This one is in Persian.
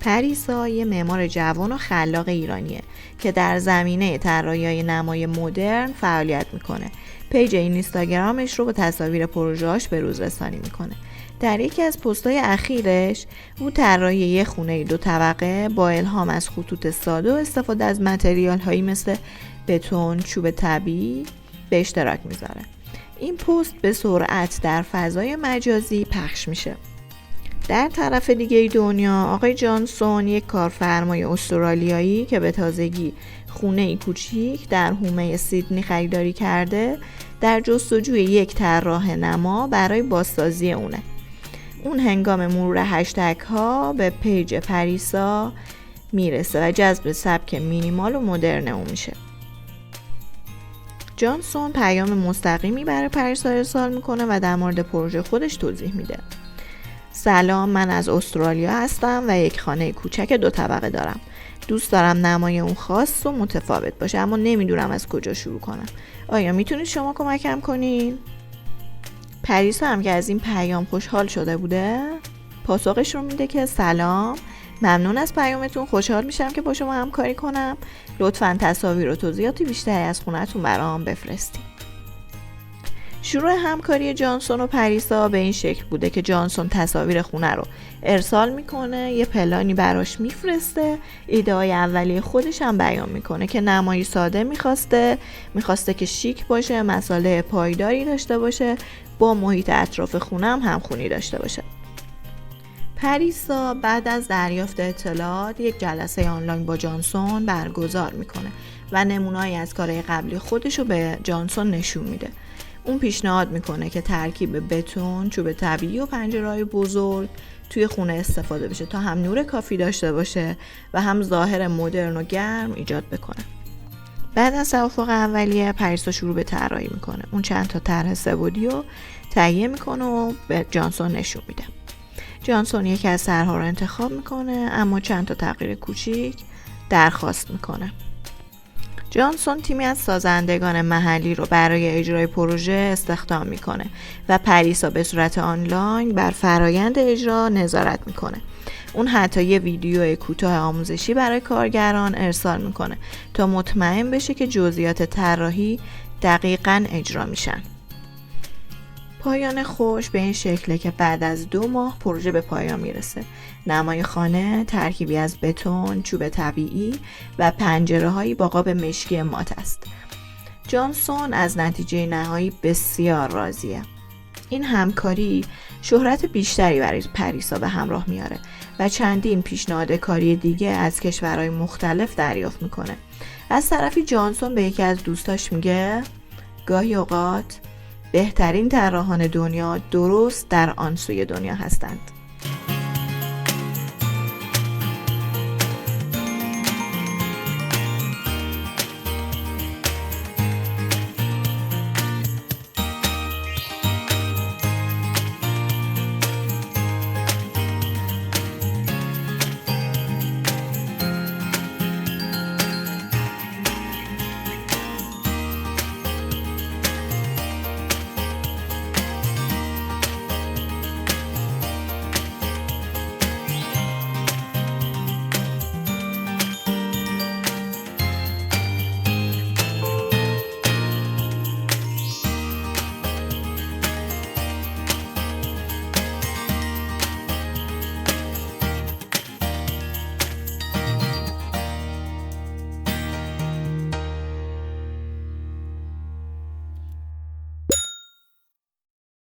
پریسا یه معمار جوان و خلاق ایرانیه که در زمینه طراحی‌های نمای مدرن فعالیت میکنه. پیج اینستاگرامش رو با تصاویر پروژه‌اش به روز رسانی میکنه. در یکی از پست‌های اخیرش او طراحی یه خونه 2 طبقه با الهام از خطوط ساده و استفاده از متریال‌هایی مثل بتون، چوب طبیعی به اشتراک میذاره. این پست به سرعت در فضای مجازی پخش میشه. در طرف دیگه دنیا آقای جانسون یک کارفرمای استرالیایی که به تازگی خونه‌ای کوچیک در حومه سیدنی خریداری کرده در جستجوی یک طراح نما برای بازسازی اونه. اون هنگام مرور هشتگ ها به پیج پریسا میرسه و جذب سبک مینیمال و مدرن اون میشه. جانسون پیام مستقیمی برای پریسا ارسال میکنه و در مورد پروژه خودش توضیح میده. سلام، من از استرالیا هستم و یک خانه کوچک 2 طبقه دارم. دوست دارم نمای اون خاص و متفاوت باشه، اما نمیدونم از کجا شروع کنم. آیا میتونید شما کمکم کنین؟ پریسا هم که از این پیام خوشحال شده بوده پاسخش رو میده که سلام، ممنون از پیامتون، خوشحال میشم که با شما همکاری کنم. لطفاً تصاویر و توضیحات بیشتری از خونه‌تون برام بفرستید. شروع همکاری جانسون و پریسا به این شکل بوده که جانسون تصاویر خونه رو ارسال میکنه، یه پلانی براش میفرسته، ایده های اولیه خودش هم بیان میکنه که نمایی ساده میخواسته که شیک باشه، مساله پایداری داشته باشه، با محیط اطراف خونه هم همخونی داشته باشه. پریسا بعد از دریافت اطلاعات یک جلسه آنلاین با جانسون برگزار میکنه و نمونه‌ای از کارهای قبلی خودش رو به جانسون نشون میده. اون پیشنهاد میکنه که ترکیب بتون، چوب طبیعی و پنجره‌های بزرگ توی خونه استفاده بشه تا هم نور کافی داشته باشه و هم ظاهر مدرن و گرم ایجاد بکنه. بعد از توافق اولیه پریسا شروع به طراحی میکنه. اون چند تا طرح سه‌بعدی رو تهیه میکنه و به جانسون نشون میده. جانسون یکی از طرح‌ها رو انتخاب میکنه اما چند تا تغییر کوچیک درخواست میکنه. جانسون تیمی از سازندگان محلی رو برای اجرای پروژه استخدام میکنه و پریسا به صورت آنلاین بر فرایند اجرا نظارت میکنه. اون حتی یه ویدیو کوتاه آموزشی برای کارگران ارسال میکنه تا مطمئن بشه که جزئیات طراحی دقیقاً اجرا میشن. پایان خوش به این شکله که بعد از 2 ماه پروژه به پایان میرسه. نمای خانه ترکیبی از بتون، چوب طبیعی و پنجره‌هایی با قاب مشکی مات است. جانسون از نتیجه نهایی بسیار راضیه. این همکاری شهرت بیشتری برای پریسا به همراه میاره و چندین پیشنهاد کاری دیگه از کشورهای مختلف دریافت میکنه. از طرفی جانسون به یکی از دوستاش میگه گاهی اوقات بهترین طراحان دنیا درست در آن سوی دنیا هستند.